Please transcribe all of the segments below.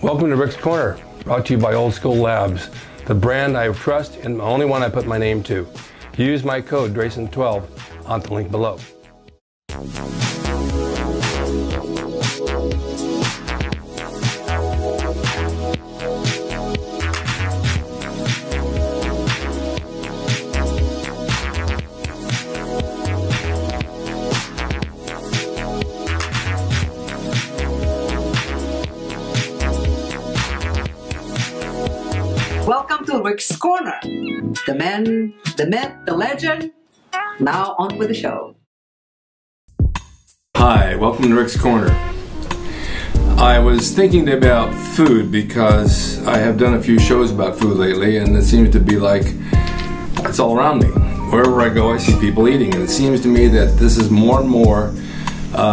Welcome to Rick's Corner, brought to you by Old School Labs, the brand I trust and the only one I put my name to. Use my code DRAYSON12 on the link below. Welcome to Rick's Corner. The man, the myth, the legend. Now on with the show. Hi, welcome to Rick's Corner. I was thinking about food because I have done a few shows about food lately, and it seems to be like it's all around me. Wherever I go, I see people eating, and it seems to me that this is more and more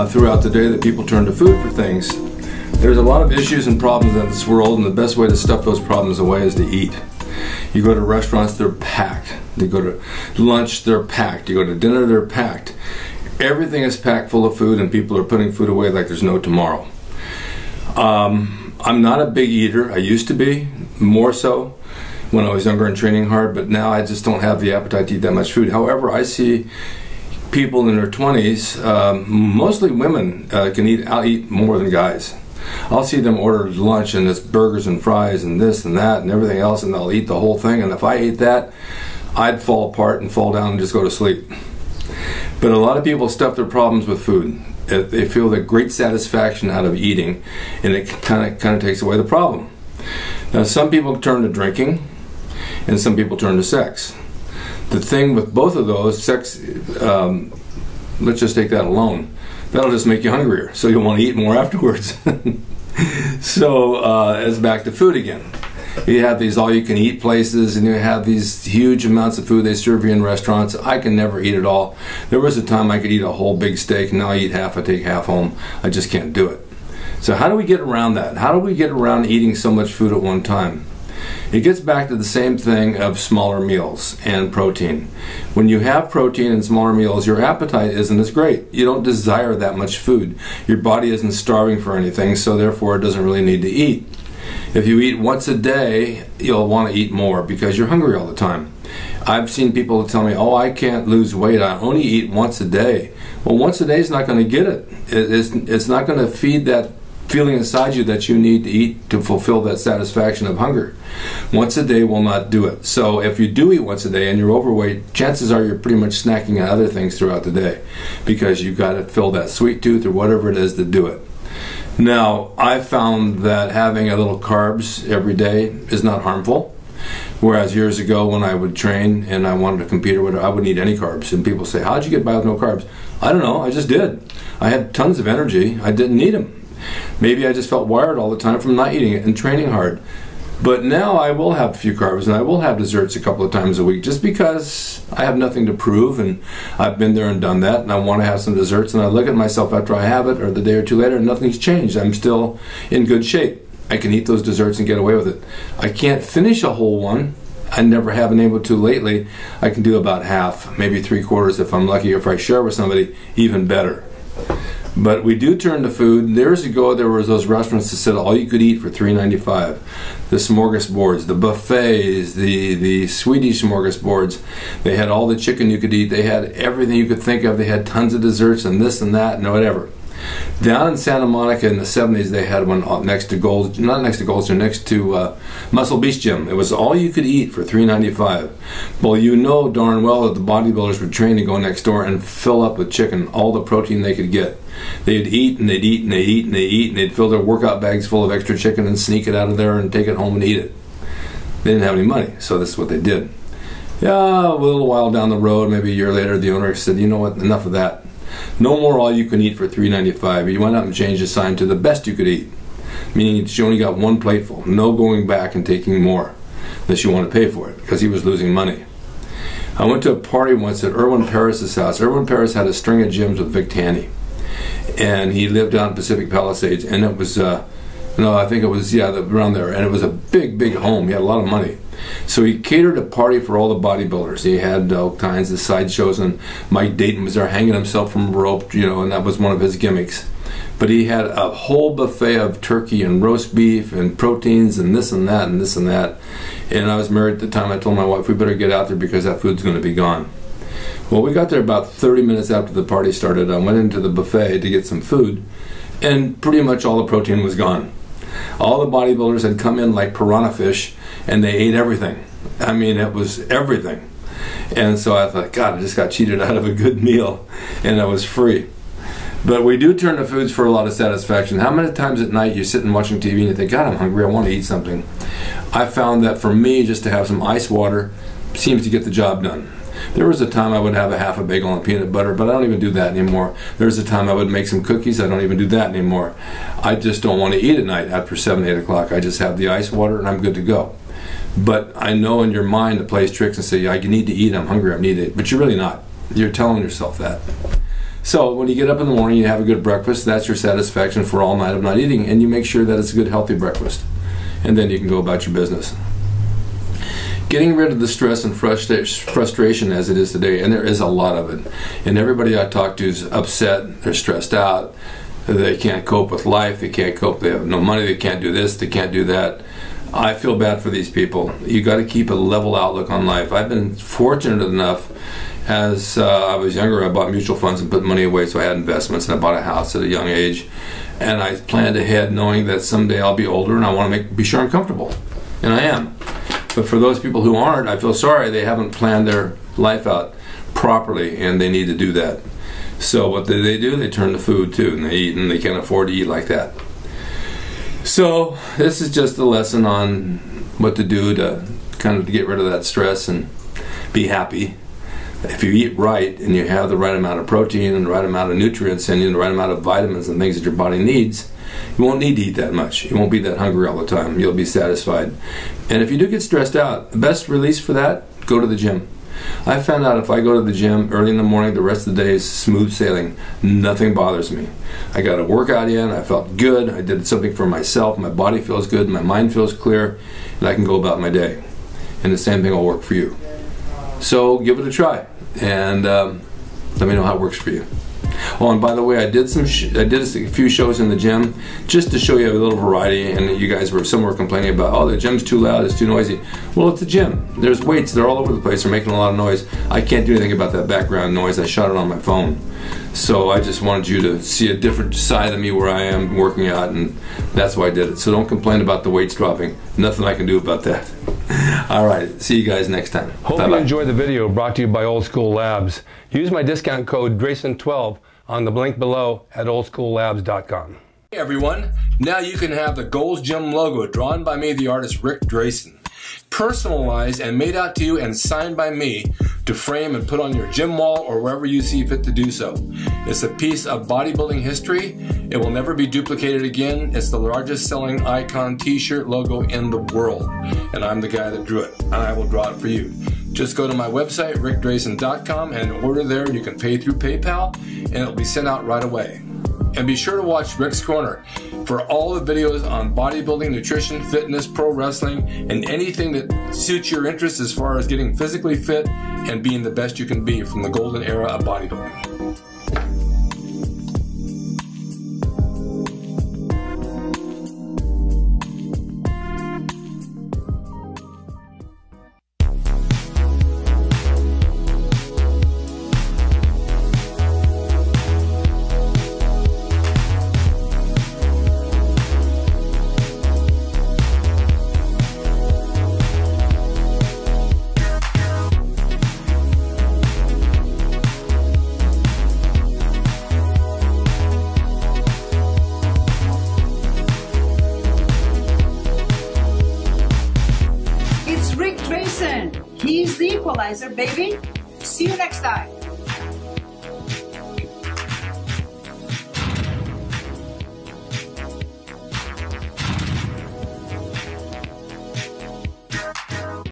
throughout the day that people turn to food for things. There's a lot of issues and problems in this world, and the best way to stuff those problems away is to eat. You go to restaurants, they're packed. You go to lunch, they're packed. You go to dinner, they're packed. Everything is packed full of food, and people are putting food away like there's no tomorrow. I'm not a big eater. I used to be, more so when I was younger and training hard, but now I just don't have the appetite to eat that much food. However, I see people in their 20s, mostly women, I'll eat more than guys. I'll see them order lunch and it's burgers and fries and this and that and everything else, and they'll eat the whole thing, and if I ate that, I'd fall apart and fall down and just go to sleep. But a lot of people stuff their problems with food. They feel the great satisfaction out of eating, and it kind of takes away the problem. Now, some people turn to drinking, and some people turn to sex. The thing with both of those, sex, let's just take that alone. That'll just make you hungrier, so you'll want to eat more afterwards. So it's back to food again. You have these all-you-can-eat places, and you have these huge amounts of food they serve you in restaurants. I can never eat it all. There was a time I could eat a whole big steak, and now I eat half, I take half home. I just can't do it. So how do we get around that? How do we get around eating so much food at one time? It gets back to the same thing of smaller meals and protein. When you have protein in smaller meals, your appetite isn't as great. You don't desire that much food. Your body isn't starving for anything, so therefore it doesn't really need to eat. If you eat once a day, you'll want to eat more because you're hungry all the time. I've seen people tell me, oh, I can't lose weight, I only eat once a day. Well, once a day is not going to get it. It's not going to feed that feeling inside you that you need to eat to fulfill that satisfaction of hunger. Once a day will not do it. So if you do eat once a day and you're overweight, chances are you're pretty much snacking on other things throughout the day because you've got to fill that sweet tooth or whatever it is to do it. Now, I found that having a little carbs every day is not harmful. Whereas years ago when I would train and I wanted to compete or whatever, I wouldn't eat any carbs. And people say, how'd you get by with no carbs? I don't know, I just did. I had tons of energy, I didn't need them. Maybe I just felt wired all the time from not eating it and training hard. But now I will have a few carbs and I will have desserts a couple of times a week just because I have nothing to prove, and I've been there and done that, and I want to have some desserts, and I look at myself after I have it or the day or two later and nothing's changed. I'm still in good shape. I can eat those desserts and get away with it. I can't finish a whole one. I never have been able to lately. I can do about half, maybe 3/4 if I'm lucky. If I share with somebody, even better. But we do turn to food. Years ago, there was those restaurants that said all you could eat for $3.95. The smorgasbords, the buffets, the Swedish smorgasbords. They had all the chicken you could eat. They had everything you could think of. They had tons of desserts and this and that and whatever. Down in Santa Monica in the 70s, they had one next to Gold's, not next to Gold's, next to Muscle Beach Gym. It was all you could eat for $3.95. Well, you know darn well that the bodybuilders would train to go next door and fill up with chicken, all the protein they could get. They'd eat and they'd eat and they'd eat and they'd eat, and they'd fill their workout bags full of extra chicken and sneak it out of there and take it home and eat it. They didn't have any money, so this is what they did. Yeah, a little while down the road, maybe a year later, the owner said, you know what, enough of that. No more all you can eat for $3.95. He went out and changed the sign to the best you could eat, meaning she only got one plateful. No going back and taking more unless you want to pay for it, because he was losing money. I went to a party once at Erwin Paris's house. Erwin Paris had a string of gyms with Vic Tanny, and he lived down in Pacific Palisades, and it was no, I think it was, yeah, around there, and it was a big, big home. He had a lot of money. So he catered a party for all the bodybuilders. He had all kinds of sideshows, and Mike Dayton was there hanging himself from a rope, you know, and that was one of his gimmicks. But he had a whole buffet of turkey and roast beef and proteins and this and that and this and that. And I was married at the time. I told my wife, we better get out there because that food's going to be gone. Well, we got there about 30 minutes after the party started. I went into the buffet to get some food, and pretty much all the protein was gone. All the bodybuilders had come in like piranha fish, and they ate everything. I mean, it was everything. And so I thought, God, I just got cheated out of a good meal, and I was free. But we do turn to foods for a lot of satisfaction. How many times at night you're sitting watching TV and you think, God, I'm hungry, I want to eat something. I found that for me, just to have some ice water seems to get the job done. There was a time I would have a half a bagel and peanut butter, but I don't even do that anymore. There's a time I would make some cookies. I don't even do that anymore. I just don't want to eat at night after 7, 8 o'clock. I just have the ice water and I'm good to go. But I know in your mind it plays tricks and say, I need to eat, I'm hungry, I need to eat. But you're really not. You're telling yourself that. So when you get up in the morning, you have a good breakfast. That's your satisfaction for all night of not eating, and you make sure that it's a good, healthy breakfast. And then you can go about your business. Getting rid of the stress and frustration as it is today, and there is a lot of it. And everybody I talk to is upset, they're stressed out, they can't cope with life, they can't cope, they have no money, they can't do this, they can't do that. I feel bad for these people. You got to keep a level outlook on life. I've been fortunate enough. As I was younger, I bought mutual funds and put money away, so I had investments, and I bought a house at a young age. And I planned ahead knowing that someday I'll be older and I want to be sure I'm comfortable. And I am. But for those people who aren't, I feel sorry. They haven't planned their life out properly, and they need to do that. So what do? They turn to food too, and they eat, and they can't afford to eat like that. So this is just a lesson on what to do to kind of get rid of that stress and be happy. If you eat right and you have the right amount of protein and the right amount of nutrients and the right amount of vitamins and things that your body needs, you won't need to eat that much. You won't be that hungry all the time. You'll be satisfied. And if you do get stressed out, the best release for that, go to the gym. I found out if I go to the gym early in the morning, the rest of the day is smooth sailing. Nothing bothers me. I got a workout in, I felt good, I did something for myself, my body feels good, my mind feels clear, and I can go about my day. And the same thing will work for you. So give it a try, and let me know how it works for you. Oh, and by the way, I did a few shows in the gym just to show you a little variety, and you guys were somewhere complaining about, oh, the gym's too loud, it's too noisy. Well, it's a gym. There's weights, they're all over the place, they're making a lot of noise. I can't do anything about that background noise. I shot it on my phone. So I just wanted you to see a different side of me where I am working out, and that's why I did it. So don't complain about the weights dropping. Nothing I can do about that. All right, see you guys next time. Hope you enjoyed the video brought to you by Old School Labs. Use my discount code Drayson12 on the link below at oldschoollabs.com. Hey everyone, now you can have the Gold's Gym logo drawn by me, the artist Rick Drayson. Personalized and made out to you and signed by me to frame and put on your gym wall or wherever you see fit to do so. It's a piece of bodybuilding history. It will never be duplicated again. It's the largest selling icon t-shirt logo in the world. And I'm the guy that drew it, and I will draw it for you. Just go to my website, rickdrayson.com, and order there. You can pay through PayPal, and it'll be sent out right away. And be sure to watch Rick's Corner for all the videos on bodybuilding, nutrition, fitness, pro wrestling, and anything that suits your interests as far as getting physically fit and being the best you can be from the golden era of bodybuilding. He's the equalizer, baby. See you next time.